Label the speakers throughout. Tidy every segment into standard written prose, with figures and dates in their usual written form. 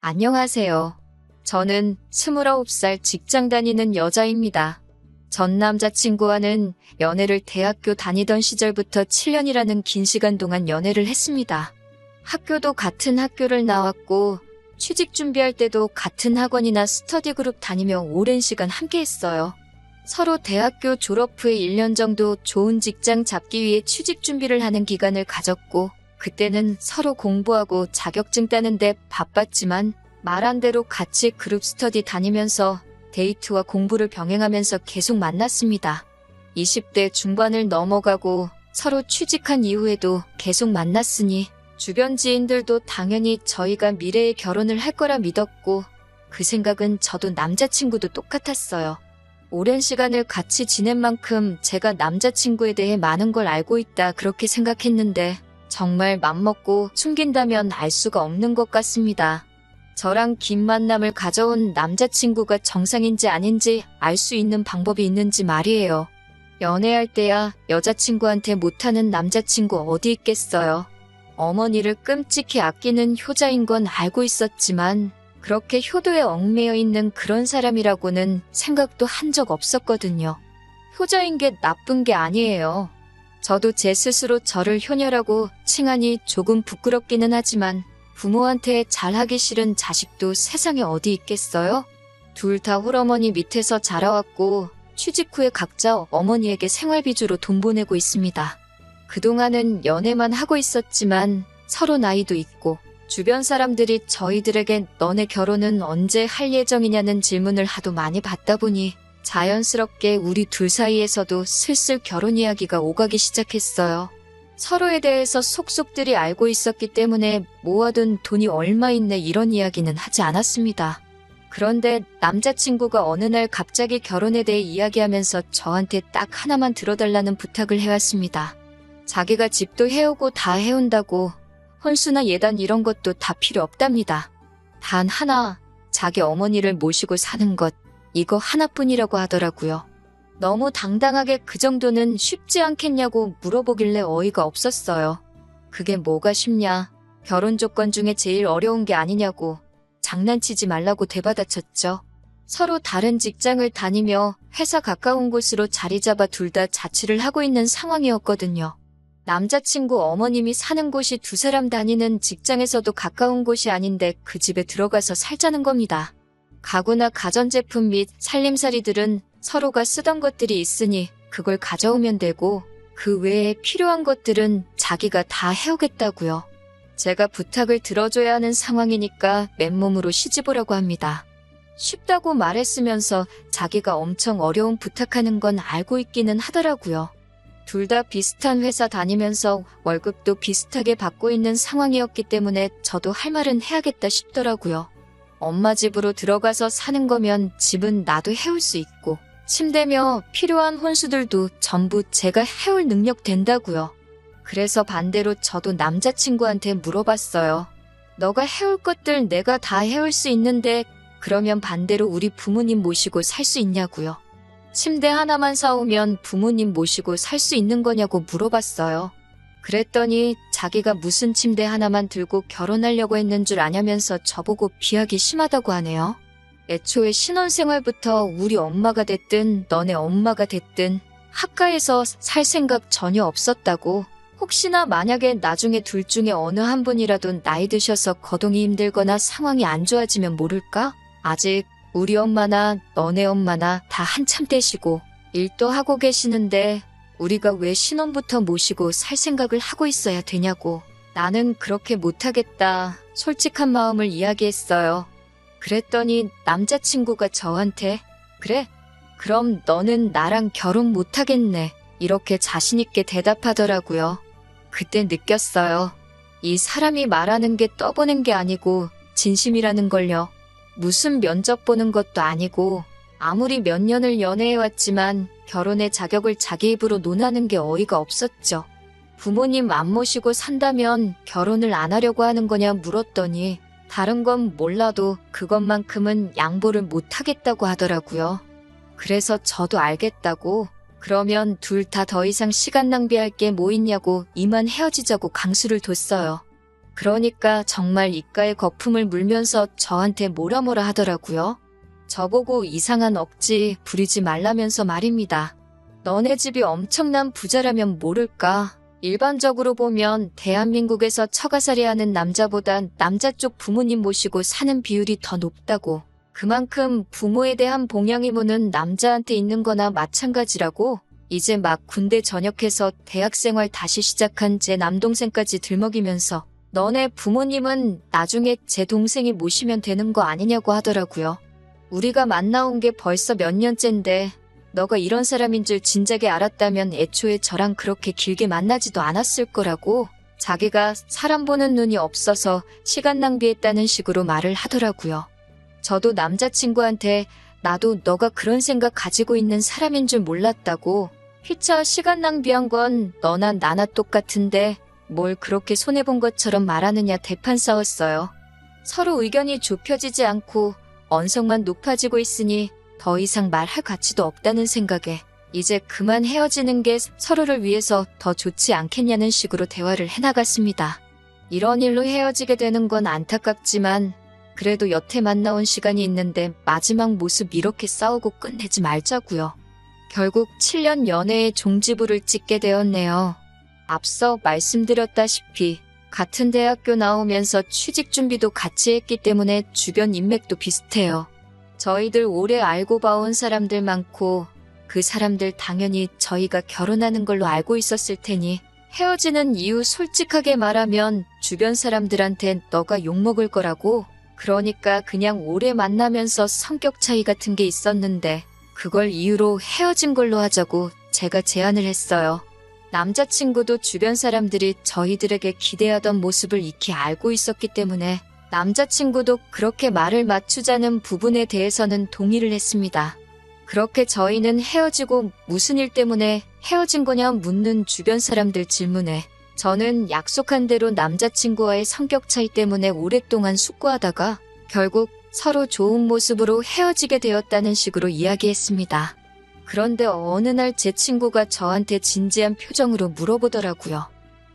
Speaker 1: 안녕하세요. 저는 29살 직장 다니는 여자입니다. 전 남자친구와는 연애를 대학교 다니던 시절부터 7년이라는 긴 시간 동안 연애를 했습니다. 학교도 같은 학교를 나왔고 취직 준비할 때도 같은 학원이나 스터디 그룹 다니며 오랜 시간 함께 했어요. 서로 대학교 졸업 후에 1년 정도 좋은 직장 잡기 위해 취직 준비를 하는 기간을 가졌고 그때는 서로 공부하고 자격증 따는데 바빴지만 말한 대로 같이 그룹 스터디 다니면서 데이트와 공부를 병행하면서 계속 만났습니다. 20대 중반을 넘어가고 서로 취직한 이후에도 계속 만났으니 주변 지인들도 당연히 저희가 미래에 결혼을 할 거라 믿었고 그 생각은 저도 남자친구도 똑같았어요. 오랜 시간을 같이 지낸 만큼 제가 남자친구에 대해 많은 걸 알고 있다 그렇게 생각했는데 정말 맘먹고 숨긴다면 알 수가 없는 것 같습니다. 저랑 긴 만남을 가져온 남자친구가 정상인지 아닌지 알 수 있는 방법이 있는지 말이에요. 연애할 때야 여자친구한테 못하는 남자친구 어디 있겠어요. 어머니를 끔찍히 아끼는 효자인 건 알고 있었지만 그렇게 효도에 얽매여 있는 그런 사람이라고는 생각도 한 적 없었거든요. 효자인 게 나쁜 게 아니에요. 저도 제 스스로 저를 효녀라고 칭하니 조금 부끄럽기는 하지만 부모한테 잘하기 싫은 자식도 세상에 어디 있겠어요? 둘 다 홀어머니 밑에서 자라왔고 취직 후에 각자 어머니에게 생활비주로 돈 보내고 있습니다. 그동안은 연애만 하고 있었지만 서로 나이도 있고 주변 사람들이 저희들에게 너네 결혼은 언제 할 예정이냐는 질문을 하도 많이 받다 보니 자연스럽게 우리 둘 사이에서도 슬슬 결혼 이야기가 오가기 시작했어요. 서로에 대해서 속속들이 알고 있었기 때문에 모아둔 돈이 얼마 있네 이런 이야기는 하지 않았습니다. 그런데 남자친구가 어느 날 갑자기 결혼에 대해 이야기하면서 저한테 딱 하나만 들어달라는 부탁을 해왔습니다. 자기가 집도 해오고 다 해온다고 혼수나 예단 이런 것도 다 필요 없답니다. 단 하나, 자기 어머니를 모시고 사는 것, 이거 하나뿐이라고 하더라고요. 너무 당당하게 그 정도는 쉽지 않겠냐고 물어보길래 어이가 없었어요. 그게 뭐가 쉽냐, 결혼 조건 중에 제일 어려운 게 아니냐고 장난치지 말라고 되받아쳤죠. 서로 다른 직장을 다니며 회사 가까운 곳으로 자리 잡아 둘 다 자취를 하고 있는 상황이었거든요. 남자친구 어머님이 사는 곳이 두 사람 다니는 직장에서도 가까운 곳이 아닌데 그 집에 들어가서 살자는 겁니다. 가구나 가전제품 및 살림살이들은 서로가 쓰던 것들이 있으니 그걸 가져오면 되고 그 외에 필요한 것들은 자기가 다 해오겠다고요. 제가 부탁을 들어줘야 하는 상황이니까 맨몸으로 시집오라고 합니다. 쉽다고 말했으면서 자기가 엄청 어려운 부탁하는 건 알고 있기는 하더라고요. 둘 다 비슷한 회사 다니면서 월급도 비슷하게 받고 있는 상황이었기 때문에 저도 할 말은 해야겠다 싶더라고요. 엄마 집으로 들어가서 사는 거면 집은 나도 해올 수 있고 침대며 필요한 혼수들도 전부 제가 해올 능력 된다고요. 그래서 반대로 저도 남자친구한테 물어봤어요. 너가 해올 것들 내가 다 해올 수 있는데 그러면 반대로 우리 부모님 모시고 살 수 있냐고요. 침대 하나만 사오면 부모님 모시고 살 수 있는 거냐고 물어봤어요. 그랬더니 자기가 무슨 침대 하나만 들고 결혼하려고 했는 줄 아냐면서 저보고 비하기 심하다고 하네요. 애초에 신혼생활부터 우리 엄마가 됐든 너네 엄마가 됐든 학가에서 살 생각 전혀 없었다고. 혹시나 만약에 나중에 둘 중에 어느 한 분이라도 나이 드셔서 거동이 힘들거나 상황이 안 좋아지면 모를까? 아직 우리 엄마나 너네 엄마나 다 한참 되시고 일도 하고 계시는데 우리가 왜 신혼부터 모시고 살 생각을 하고 있어야 되냐고. 나는 그렇게 못하겠다. 솔직한 마음을 이야기했어요. 그랬더니 남자친구가 저한테 그래? 그럼 너는 나랑 결혼 못하겠네. 이렇게 자신있게 대답하더라고요. 그때 느꼈어요. 이 사람이 말하는 게 떠보는 게 아니고 진심이라는 걸요. 무슨 면접 보는 것도 아니고 아무리 몇 년을 연애해왔지만 결혼의 자격을 자기 입으로 논하는 게 어이가 없었죠. 부모님 안 모시고 산다면 결혼을 안 하려고 하는 거냐 물었더니 다른 건 몰라도 그것만큼은 양보를 못 하겠다고 하더라고요. 그래서 저도 알겠다고 그러면 둘 다 더 이상 시간 낭비할 게 뭐 있냐고 이만 헤어지자고 강수를 뒀어요. 그러니까 정말 입가에 거품을 물면서 저한테 뭐라 하더라고요. 저보고 이상한 억지 부리지 말라면서 말입니다. 너네 집이 엄청난 부자라면 모를까? 일반적으로 보면 대한민국에서 처가살이 하는 남자보단 남자 쪽 부모님 모시고 사는 비율이 더 높다고. 그만큼 부모에 대한 봉양 의무는 남자한테 있는 거나 마찬가지라고. 이제 막 군대 전역해서 대학생활 다시 시작한 제 남동생까지 들먹이면서 너네 부모님은 나중에 제 동생이 모시면 되는 거 아니냐고 하더라고요. 우리가 만나온 게 벌써 몇 년째인데 너가 이런 사람인 줄 진작에 알았다면 애초에 저랑 그렇게 길게 만나지도 않았을 거라고. 자기가 사람 보는 눈이 없어서 시간 낭비했다는 식으로 말을 하더라고요. 저도 남자친구한테 나도 너가 그런 생각 가지고 있는 사람인 줄 몰랐다고. 피차 시간 낭비한 건 너나 나나 똑같은데 뭘 그렇게 손해본 것처럼 말하느냐 대판 싸웠어요. 서로 의견이 좁혀지지 않고 언성만 높아지고 있으니 더 이상 말할 가치도 없다는 생각에 이제 그만 헤어지는 게 서로를 위해서 더 좋지 않겠냐는 식으로 대화를 해나갔습니다. 이런 일로 헤어지게 되는 건 안타깝지만 그래도 여태 만나온 시간이 있는데 마지막 모습 이렇게 싸우고 끝내지 말자고요. 결국 7년 연애의 종지부를 찍게 되었네요. 앞서 말씀드렸다시피 같은 대학교 나오면서 취직 준비도 같이 했기 때문에 주변 인맥도 비슷해요. 저희들 오래 알고 봐온 사람들 많고 그 사람들 당연히 저희가 결혼하는 걸로 알고 있었을 테니 헤어지는 이유 솔직하게 말하면 주변 사람들한텐 너가 욕먹을 거라고. 그러니까 그냥 오래 만나면서 성격 차이 같은 게 있었는데 그걸 이유로 헤어진 걸로 하자고 제가 제안을 했어요. 남자친구도 주변 사람들이 저희들에게 기대하던 모습을 익히 알고 있었기 때문에 남자친구도 그렇게 말을 맞추자는 부분에 대해서는 동의를 했습니다. 그렇게 저희는 헤어지고 무슨 일 때문에 헤어진 거냐 묻는 주변 사람들 질문에 저는 약속한 대로 남자친구와의 성격 차이 때문에 오랫동안 숙고하다가 결국 서로 좋은 모습으로 헤어지게 되었다는 식으로 이야기했습니다. 그런데 어느 날 제 친구가 저한테 진지한 표정으로 물어보더라고요.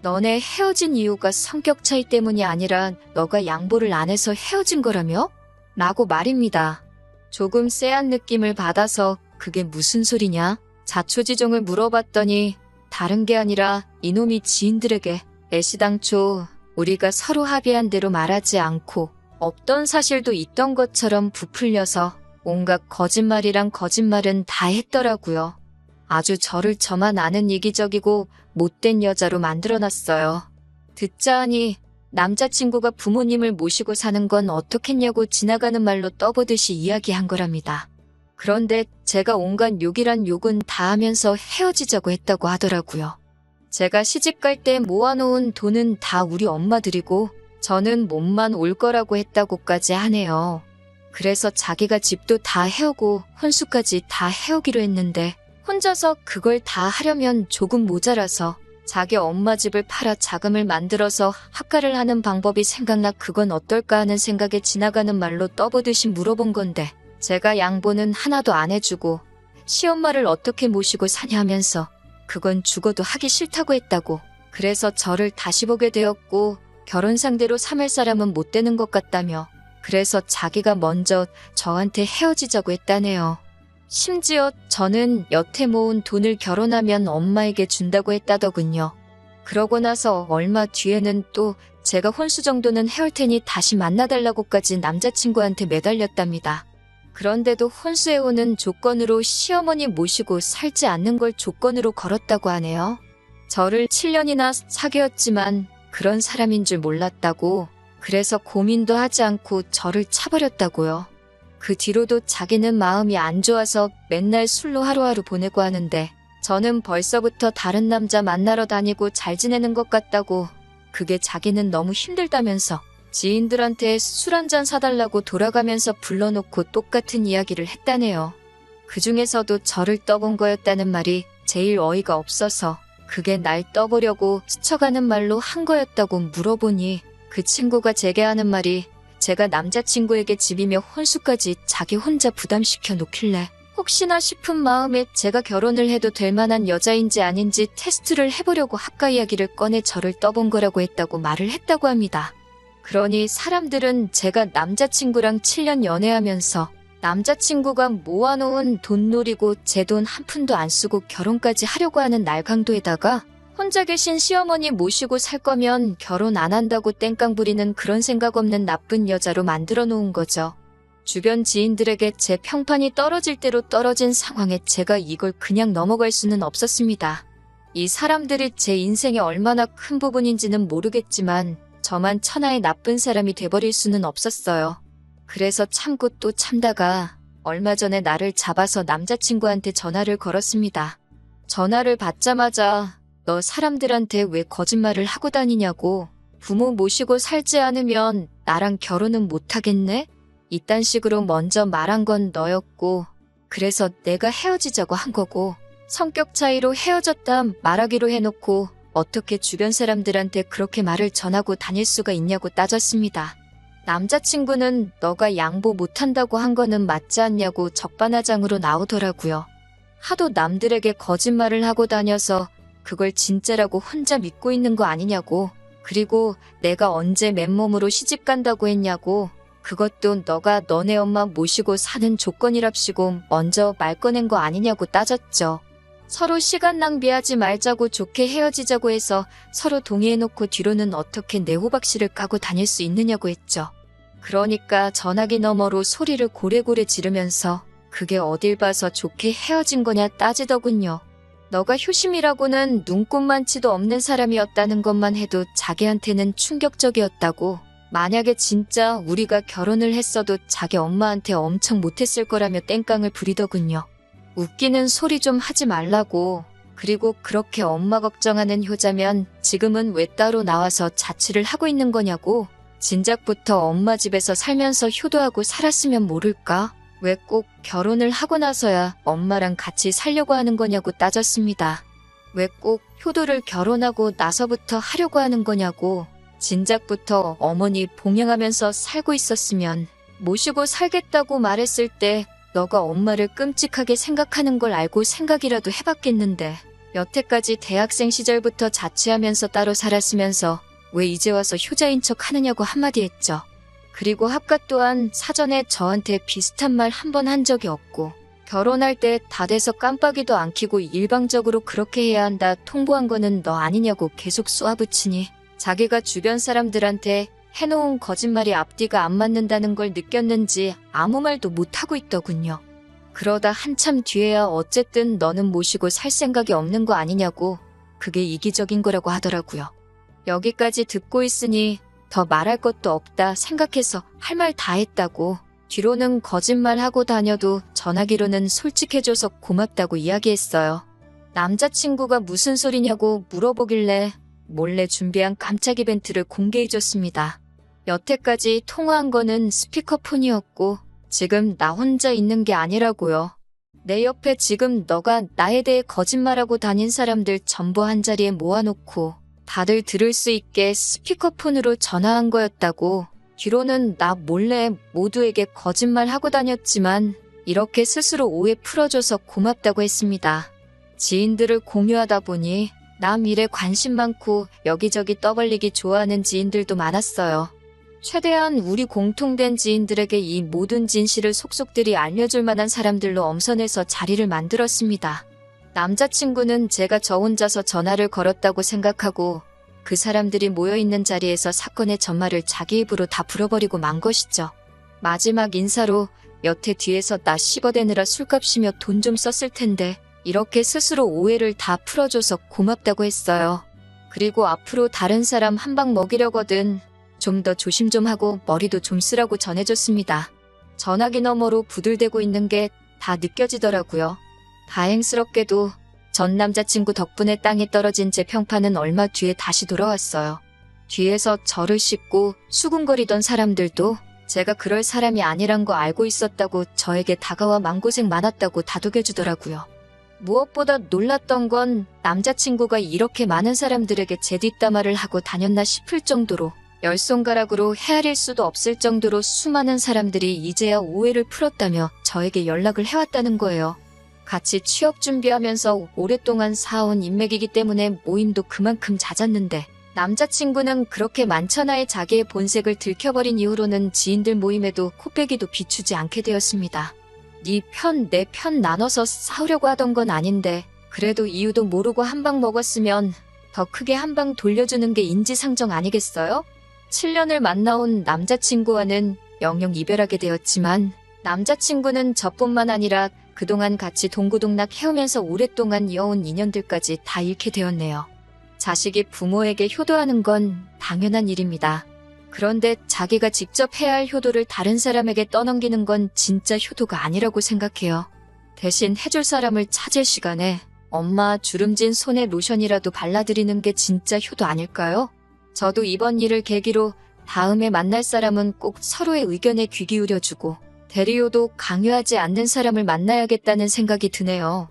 Speaker 1: 너네 헤어진 이유가 성격 차이 때문이 아니라 너가 양보를 안 해서 헤어진 거라며? 라고 말입니다. 조금 쎄한 느낌을 받아서 그게 무슨 소리냐? 자초지종을 물어봤더니 다른 게 아니라 이놈이 지인들에게 애시당초 우리가 서로 합의한 대로 말하지 않고 없던 사실도 있던 것처럼 부풀려서 온갖 거짓말이랑 거짓말은 다 했더라고요. 아주 저를 저만 아는 이기적이고 못된 여자로 만들어놨어요. 듣자 하니 남자친구가 부모님을 모시고 사는 건 어떻겠냐고 지나가는 말로 떠보듯이 이야기한 거랍니다. 그런데 제가 온갖 욕이란 욕은 다 하면서 헤어지자고 했다고 하더라고요. 제가 시집갈 때 모아놓은 돈은 다 우리 엄마 드리고 저는 몸만 올 거라고 했다고까지 하네요. 그래서 자기가 집도 다 해오고 혼수까지 다 해오기로 했는데 혼자서 그걸 다 하려면 조금 모자라서 자기 엄마 집을 팔아 자금을 만들어서 학가를 하는 방법이 생각나 그건 어떨까 하는 생각에 지나가는 말로 떠보듯이 물어본 건데 제가 양보는 하나도 안 해주고 시엄마를 어떻게 모시고 사냐 하면서 그건 죽어도 하기 싫다고 했다고. 그래서 저를 다시 보게 되었고 결혼 상대로 삼을 사람은 못 되는 것 같다며 그래서 자기가 먼저 저한테 헤어지자고 했다네요. 심지어 저는 여태 모은 돈을 결혼하면 엄마에게 준다고 했다더군요. 그러고 나서 얼마 뒤에는 또 제가 혼수 정도는 해올 테니 다시 만나달라고까지 남자친구한테 매달렸답니다. 그런데도 혼수해오는 조건으로 시어머니 모시고 살지 않는 걸 조건으로 걸었다고 하네요. 저를 7년이나 사귀었지만 그런 사람인 줄 몰랐다고. 그래서 고민도 하지 않고 저를 차버렸다고요. 그 뒤로도 자기는 마음이 안 좋아서 맨날 술로 하루하루 보내고 하는데 저는 벌써부터 다른 남자 만나러 다니고 잘 지내는 것 같다고. 그게 자기는 너무 힘들다면서 지인들한테 술 한잔 사달라고 돌아가면서 불러놓고 똑같은 이야기를 했다네요. 그 중에서도 저를 떠본 거였다는 말이 제일 어이가 없어서 그게 날 떠보려고 스쳐가는 말로 한 거였다고 물어보니 그 친구가 제게 하는 말이 제가 남자친구에게 집이며 혼수까지 자기 혼자 부담시켜 놓길래 혹시나 싶은 마음에 제가 결혼을 해도 될 만한 여자인지 아닌지 테스트를 해보려고 학과 이야기를 꺼내 저를 떠본 거라고 했다고 말을 했다고 합니다. 그러니 사람들은 제가 남자친구랑 7년 연애하면서 남자친구가 모아놓은 돈 노리고 제 돈 한 푼도 안 쓰고 결혼까지 하려고 하는 날강도에다가 혼자 계신 시어머니 모시고 살 거면 결혼 안 한다고 땡깡 부리는 그런 생각 없는 나쁜 여자로 만들어 놓은 거죠. 주변 지인들에게 제 평판이 떨어질 대로 떨어진 상황에 제가 이걸 그냥 넘어갈 수는 없었습니다. 이 사람들이 제 인생에 얼마나 큰 부분인지는 모르겠지만 저만 천하의 나쁜 사람이 돼버릴 수는 없었어요. 그래서 참고 또 참다가 얼마 전에 나를 잡아서 남자친구한테 전화를 걸었습니다. 전화를 받자마자 너 사람들한테 왜 거짓말을 하고 다니냐고, 부모 모시고 살지 않으면 나랑 결혼은 못하겠네? 이딴 식으로 먼저 말한 건 너였고, 그래서 내가 헤어지자고 한 거고, 성격 차이로 헤어졌다 말하기로 해놓고 어떻게 주변 사람들한테 그렇게 말을 전하고 다닐 수가 있냐고 따졌습니다. 남자친구는 너가 양보 못한다고 한 거는 맞지 않냐고 적반하장으로 나오더라고요. 하도 남들에게 거짓말을 하고 다녀서 그걸 진짜라고 혼자 믿고 있는 거 아니냐고, 그리고 내가 언제 맨몸으로 시집 간다고 했냐고, 그것도 너가 너네 엄마 모시고 사는 조건이랍시고 먼저 말 꺼낸 거 아니냐고 따졌죠. 서로 시간 낭비하지 말자고 좋게 헤어지자고 해서 서로 동의해놓고 뒤로는 어떻게 내 호박씨를 까고 다닐 수 있느냐고 했죠. 그러니까 전화기 너머로 소리를 고래고래 지르면서 그게 어딜 봐서 좋게 헤어진 거냐 따지더군요. 너가 효심이라고는 눈꼽만치도 없는 사람이었다는 것만 해도 자기한테는 충격적이었다고, 만약에 진짜 우리가 결혼을 했어도 자기 엄마한테 엄청 못했을 거라며 땡깡을 부리더군요. 웃기는 소리 좀 하지 말라고. 그리고 그렇게 엄마 걱정하는 효자면 지금은 왜 따로 나와서 자취를 하고 있는 거냐고. 진작부터 엄마 집에서 살면서 효도하고 살았으면 모를까? 왜 꼭 결혼을 하고 나서야 엄마랑 같이 살려고 하는 거냐고 따졌습니다. 왜 꼭 효도를 결혼하고 나서부터 하려고 하는 거냐고. 진작부터 어머니 봉양하면서 살고 있었으면 모시고 살겠다고 말했을 때 너가 엄마를 끔찍하게 생각하는 걸 알고 생각이라도 해봤겠는데, 여태까지 대학생 시절부터 자취하면서 따로 살았으면서 왜 이제 와서 효자인 척 하느냐고 한마디 했죠. 그리고 학과 또한 사전에 저한테 비슷한 말 한 번 한 적이 없고, 결혼할 때 다 돼서 깜빡이도 안 켜고 일방적으로 그렇게 해야 한다 통보한 거는 너 아니냐고 계속 쏘아붙이니 자기가 주변 사람들한테 해놓은 거짓말이 앞뒤가 안 맞는다는 걸 느꼈는지 아무 말도 못하고 있더군요. 그러다 한참 뒤에야 어쨌든 너는 모시고 살 생각이 없는 거 아니냐고, 그게 이기적인 거라고 하더라고요. 여기까지 듣고 있으니 더 말할 것도 없다 생각해서 할 말 다 했다고, 뒤로는 거짓말하고 다녀도 전화기로는 솔직해줘서 고맙다고 이야기했어요. 남자친구가 무슨 소리냐고 물어보길래 몰래 준비한 깜짝 이벤트를 공개해줬습니다. 여태까지 통화한 거는 스피커폰이었고 지금 나 혼자 있는 게 아니라고요. 내 옆에 지금 너가 나에 대해 거짓말하고 다닌 사람들 전부 한자리에 모아놓고 다들 들을 수 있게 스피커폰으로 전화한 거였다고. 뒤로는 나 몰래 모두에게 거짓말하고 다녔지만 이렇게 스스로 오해 풀어줘서 고맙다고 했습니다. 지인들을 공유하다 보니 남 일에 관심 많고 여기저기 떠벌리기 좋아하는 지인들도 많았어요. 최대한 우리 공통된 지인들에게 이 모든 진실을 속속들이 알려줄 만한 사람들로 엄선해서 자리를 만들었습니다. 남자친구는 제가 저 혼자서 전화를 걸었다고 생각하고 그 사람들이 모여있는 자리에서 사건의 전말을 자기 입으로 다 불어버리고 만 것이죠. 마지막 인사로 여태 뒤에서 나 씹어대느라 술값이며 돈 좀 썼을 텐데 이렇게 스스로 오해를 다 풀어줘서 고맙다고 했어요. 그리고 앞으로 다른 사람 한 방 먹이려거든 좀 더 조심 좀 하고 머리도 좀 쓰라고 전해줬습니다. 전화기 너머로 부들대고 있는 게 다 느껴지더라고요. 다행스럽게도 전 남자친구 덕분에 땅에 떨어진 제 평판은 얼마 뒤에 다시 돌아왔어요. 뒤에서 저를 씹고 수군거리던 사람들도 제가 그럴 사람이 아니란 거 알고 있었다고 저에게 다가와 마음고생 많았다고 다독여주더라고요. 무엇보다 놀랐던 건 남자친구가 이렇게 많은 사람들에게 제 뒷담화를 하고 다녔나 싶을 정도로 열 손가락으로 헤아릴 수도 없을 정도로 수많은 사람들이 이제야 오해를 풀었다며 저에게 연락을 해왔다는 거예요. 같이 취업 준비하면서 오랫동안 쌓아온 인맥이기 때문에 모임도 그만큼 잦았는데 남자친구는 그렇게 만천하에 자기의 본색을 들켜버린 이후로는 지인들 모임에도 코빼기도 비추지 않게 되었습니다. 네 편, 내 편 나눠서 싸우려고 하던 건 아닌데 그래도 이유도 모르고 한 방 먹었으면 더 크게 한 방 돌려주는 게 인지상정 아니겠어요? 7년을 만나온 남자친구와는 영영 이별하게 되었지만 남자친구는 저뿐만 아니라 그동안 같이 동고동락 해오면서 오랫동안 이어온 인연들까지 다 잃게 되었네요. 자식이 부모에게 효도하는 건 당연한 일입니다. 그런데 자기가 직접 해야 할 효도를 다른 사람에게 떠넘기는 건 진짜 효도가 아니라고 생각해요. 대신 해줄 사람을 찾을 시간에 엄마 주름진 손에 로션이라도 발라드리는 게 진짜 효도 아닐까요? 저도 이번 일을 계기로 다음에 만날 사람은 꼭 서로의 의견에 귀 기울여주고 대리효도 강요하지 않는 사람을 만나야겠다는 생각이 드네요.